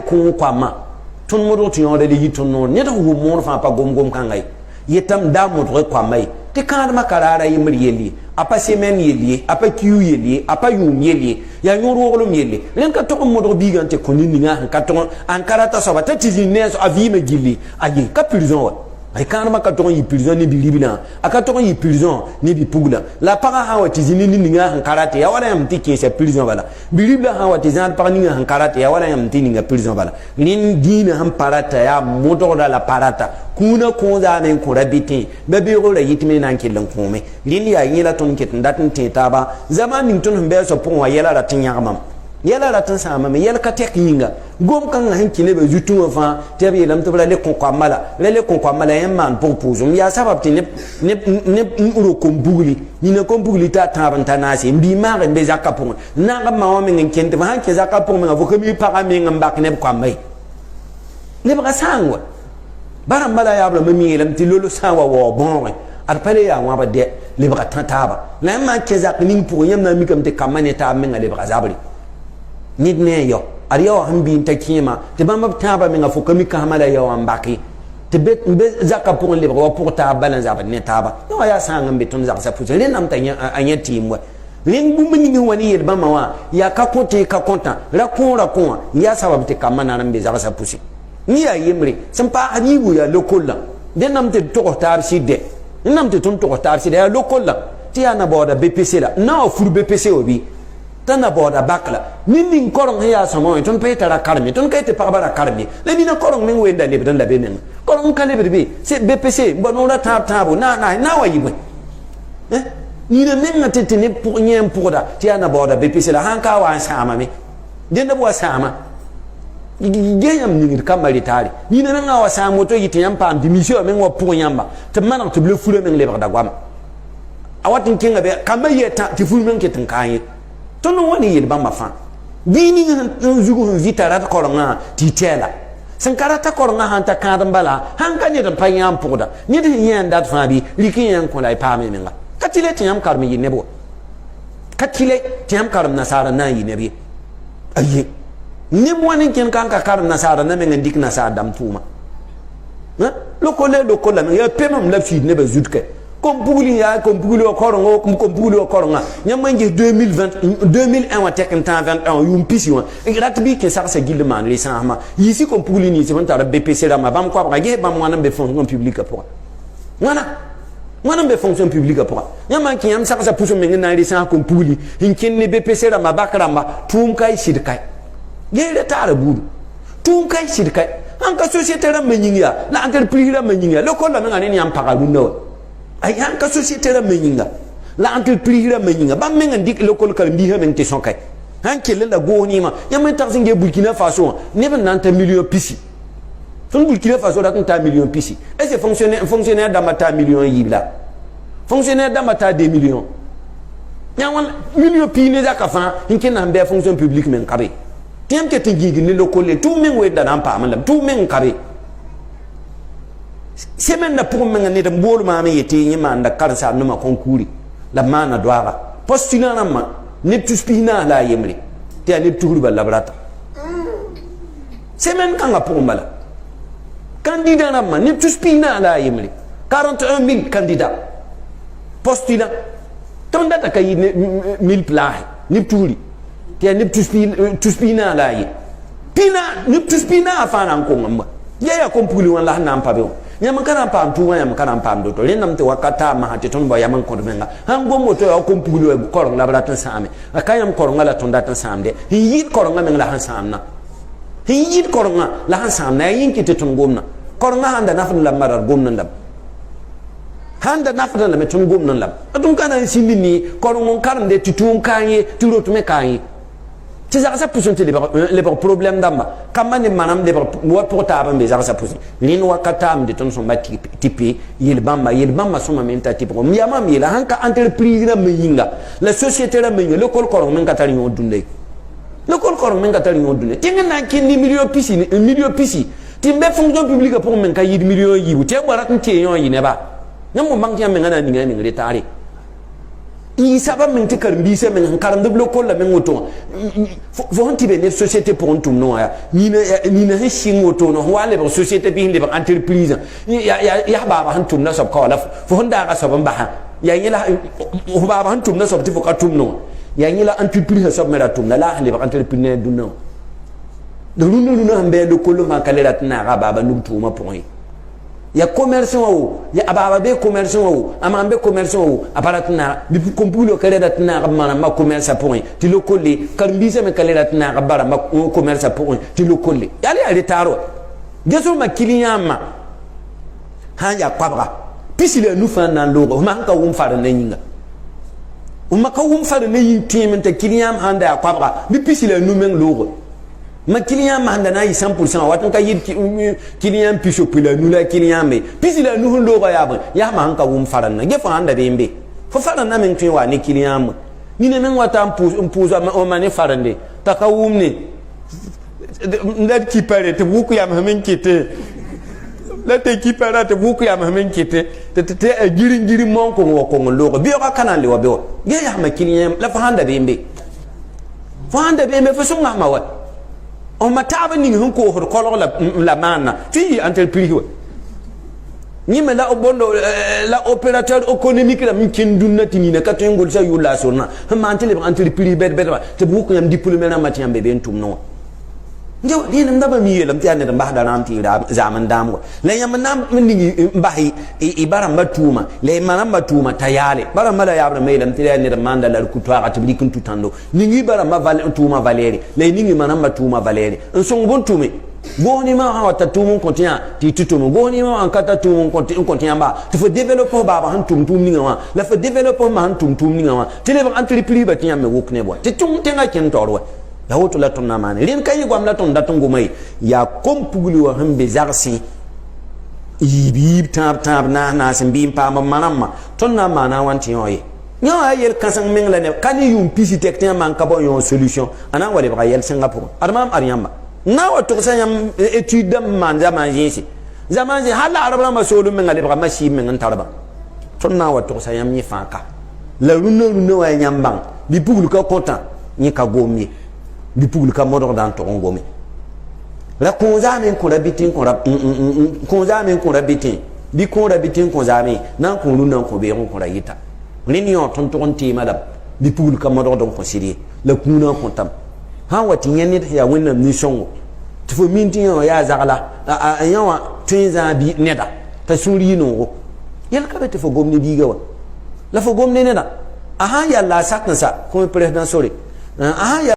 ko kwama ton modo ti yore de yiton no ne to mo fa pa gom kangai yetam da mo to kwamai te kan ma karara yimri yeli apa semen yeli apa kiu yeli apa yum yeli ya nyoro wolum yeli len ka to mo do bigante ko ni nga ka to an karata so ba tati ne so avi me gili ayi ka prison wa ay kan ma ka to yi prison ni bi libina aka to yi prison ni bi pugla la para ha wa tizini ni nga karate ya wala yam tiki se prison bala bi libla ha wa tizan para ni nga karate ya wala yam tini nga prison bala nin dina ham parata ya modo da la parata kuna ko za men ko rabiti be be go la yitme nan killan kome lin ya yila ton ket ndatin te taba zamanin ton be so pon wa yela ratin yamam yela ratin sama me yela ka tek yinga gom kan han kile be jutu fa te be lam to bla le kon kwamala le kon kwamala yamman propose ya sabab te ne uro kombugli ni ne kombugli ta taban tanasi mbi ma be zakapon na ga ma wa men kente fa han ke zakapon me avoka mi pa me ngambak ne kwamai ne ba sangwa bara mala ya bla mami lam ti lolo sawa wo bon ar pale ya wa ba de le ba taba la ma ke zak ning pour yam na mi kam te kamane ta men le ba zabri nit ne yo ar yo han bin ta kima te ba ma taba men afo kami ka mala yo am baki te be zaka pour le ba pour ta balan zaba ne taba yo ya sanga be ton zaka sa pu le nam ta anya timwa len bu mani ni wani yel ba ma wa ya ka kote ka konta ra kon ya sabab te kamana ran be zaka sa pusi ni ya yemre sampa anibu ya lokolla den nam te to tar sidde nam te ton to tar sidde ya lokolla ti ana boda BPC la na furu BPC obi tana boda bakla nin korong ya samo ton pe tara karmi ton kay te parbara karmi le ni na korong men wenda le bidan la benen korong kale bi se BPC bono la tabu na wa yibo ni na men te te ne pour nyem pour da ti ana boda BPC la hanka wa sama me den da bo sama geyam ningir kamari tari ni na nga wa sa moto yiti yam pam dimission men wa pour yamba te manam te ble fure men le ba da gwam awatin kinga be kamaye ta ti furu men ketin kayi to no woni yel bamba fa bini ngan zugo vitara ta koronga ti tela sankara ta koronga han ta kadam bala han kanye da payam poda ni de yen dat fa bi likin yan ko lai pame menga katile ti yam karmi yine bo katile ti yam karam nasara na yine bi ayi ni monin ken kan ka karam nasara na men dik nasara dam tuma lokole men ya pemam la fi ne be zutke comme buguli ya comme buguli o korongo comme buguli o koronga nyamanje 2001 wa tek tan 21 yum pisi wa rat bi ke sa gilman les sama yisi comme buguli ni se man tara BPC da ma bam ko ba ge bam wana be fonction publique pour wana be fonction publique pour nyamanje yam sa puso men na les sama comme buguli hinkin ni BPC da ma bakramba tum kai shirkai ge tara budu tum kai shirkai an ka société ra menyinga la entreprise ra menyinga lokol la ngane ni am pagalu no ay han ka société ra menyinga la entreprise ra menyinga ba men ndik lokol kal mbi ha men te sonkay han kele la goni ma yam tax nge Burkina Faso ne ben nanta million pisi son Burkina Faso da ta million pisi et c'est fonctionnaire d'amata million yibla fonctionnaire d'amata 2 millions nyawan million pi ne zaka fa hinke na be fonction publique men kabe tem ke tigi ni lokol tout men we da nan pa man tout men kabe semaine na pour men ne dem bolu ma me yete ni ma nda karsa no ma konkuri la mana doara postulant ma ne tuspina la yemri te ne tuuru ba labrata semaine kan ga pour mala candidat na ma ne tuspina la yemri 41 000 candidats postulant ton data kay 1000 places ne tuuri te ne tuspina la yi pina ne tuspina afana ko ngamba ya kompuli wala na mpabe nyam kana pam tuwa yam kana pam do to lenam te wakata ma hate ton bo yam ko menga hango moto ya kompuli we korong la bratan same akayam korong la ton datan samde yi korong men la han samna yi korong la han samna yin kite ton gomna korong handa nafan la marar gomna lam handa nafan la metun gomna lam adum kana sinni korong karande tutun kanye turotu me kanye c'est ça ça pousse les problèmes d'amba comment ne manam de pour ta bambe ça pousse lin wakatam de ton son bati type yel bamba son mamenta type mi yama mi la hanka entreprise la menga la société la menga le kol koron men katari on dunde le kol koron men katari on dunde tinga na kini million pisi timbe fonction publique pour men ka yid million yibu te barat ntie yon yine ba nyam mo banki men ngana ninga ni retari i saba min ti karbi se min karam de bloko la min woto fo honti be ne société pour on tum no ya ni na hishin woto no wale ba société bi hinde ba entreprise ya ba han tum na sab ka wala fo honda ka sab ba ha ya yila ba han tum na sab ti fo ka tum no ya yila entreprise sab mera tum na la hande ba entrepreneur du no de lunu hambe de kollo ma kalera na ga baba num tuma point ya commerce wo ya ababa be commerce wo amambe commerce wo aparatna bi kompulo kalera tna ma commerce point ti lo kolle karbise me kalera tna bara ma commerce point ti lo kolle yali ali taro geso ma kiliyama hanja kwabra pisile nu fa nan logo ma ka wum fara na yinga umma ka wum fara na yin timente kiliyam handa kwabra bi pisile nu men logo ma client ma handa na yi 100% watan ka yid client piso pila nula client me pisila nu hundo ga yaba ya ma hanka wum faran na gefa handa be mbe fo faran na men tun wa ni client ni ne men wata mpuza o ma ne faran de ta ka wum ne ndar ki pare te buku ya ma men kete la te ki pare te buku ya ma men kete te giri mon ko lo ko bi ka kanan le wa be ge ya ma client la fa handa be mbe fa handa be mbe fo sunga ma wa on mataba ni hun ko hor kolor la manna ti entreprise ni me la obondo la opérateur économique la min kin dunnati ni na kato ngol sa yula sonna ma antele entreprise bet te bu ko yam diplômé na matiam be ben tum no ndew ni nam daba mi yelam ti ande mbah da nam ti zaman dam ko la yam nam ni mbahi ibara matuma le manam matuma tayale bara mala yabra melam ti ande manda la kutwa atblikin tutando ni ngi bara ma tuma valeri le ni ngi manam matuma valeri en son bon tume boni ma ha wata tumun kontinya ti tutumu boni ma an kata tumun kontinya ba ti fo développer baba han tum ni ngawa la fo développer ma han tum ni ngawa ti le entreprise ba tinya me wukne bo ti tum tenga ken torwa ya woto la ton namane ren kay gwam la ton daton gumay ya kompuguli wa hambe zarsi ibi tab na simbi pa manama ton na mana wanti yoy nyo ayel kasan mengla ne kani yum pisi tekte man ka bon yon solution ana wale ba yel singapore armam ariyamba na wato sayam étude man zaman jinsi zaman ji hala arabna masulu mengale ba mashi mengan tarba ton na wato sayam ni faka la runo wa nyambang bi pugul ka kontan ni ka gomi bi pugul ka modor dan to ngome la konzame ko rabitin ko rab konzame ko rabitin bi ko rabitin konzame nan ko lu nan ko be ko rayita ni yo ton ti madam bi pugul ka modor don ko siri la kuna ko tam ha wati yenni ya wonna mission to fo minti yo ya zagala a yawa tunza bi neda ta suri no yel ka be to fo gomni bi gawa la fo gomni neda aha ya la sakna sa ko president sori aha ya